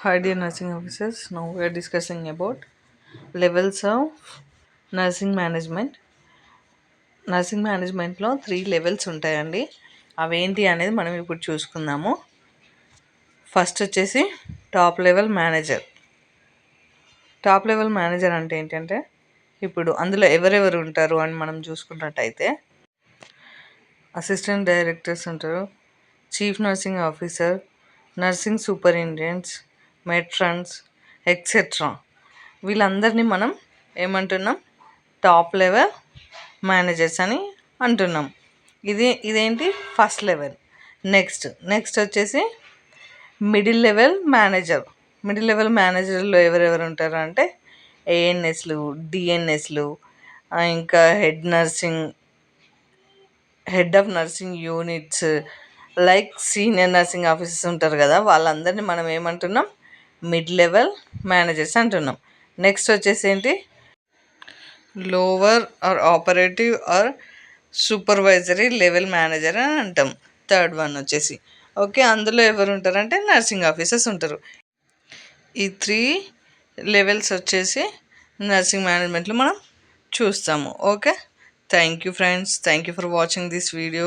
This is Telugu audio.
Hi dear nursing officers, now we are discussing about levels of nursing management. Nursing మేనేజ్మెంట్లో 3 లెవెల్స్ ఉంటాయండి. అవేంటి అనేది మనం ఇప్పుడు చూసుకుందాము. ఫస్ట్ వచ్చేసి top level manager. Top level manager అంటే ఏంటంటే ఇప్పుడు అందులో ఎవరెవరు ఉంటారు అని మనం చూసుకున్నట్టయితే అసిస్టెంట్ డైరెక్టర్స్ ఉంటారు, chief nursing officer, nursing superintendents, matrons etcetera. వీళ్ళందరినీ మనం ఏమంటున్నాం? టాప్ లెవెల్ మేనేజర్స్ అని అంటున్నాం. ఇదేంటి ఫస్ట్ లెవెల్. నెక్స్ట్ వచ్చేసి middle level manager. Middle level మేనేజర్లో ఎవరెవరు ఉంటారు అంటే ఏఎన్ఎస్లు, డిఎన్ఎస్లు, ఇంకా head of nursing units, like senior nursing officers ఉంటారు కదా, వాళ్ళందరినీ మనం ఏమంటున్నాం? మిడ్ లెవెల్ మేనేజర్స్ అంటున్నాం. నెక్స్ట్ వచ్చేసి ఏంటి? Lower or operative or supervisory level manager అని అంటాం. థర్డ్ వన్ వచ్చేసి ఓకే, అందులో ఎవరు ఉంటారంటే నర్సింగ్ ఆఫీసర్స్ ఉంటారు. ఈ 3 లెవెల్స్ వచ్చేసి నర్సింగ్ మేనేజ్మెంట్లో మనం చూస్తాము. Okay, thank you friends, thank you for watching this video.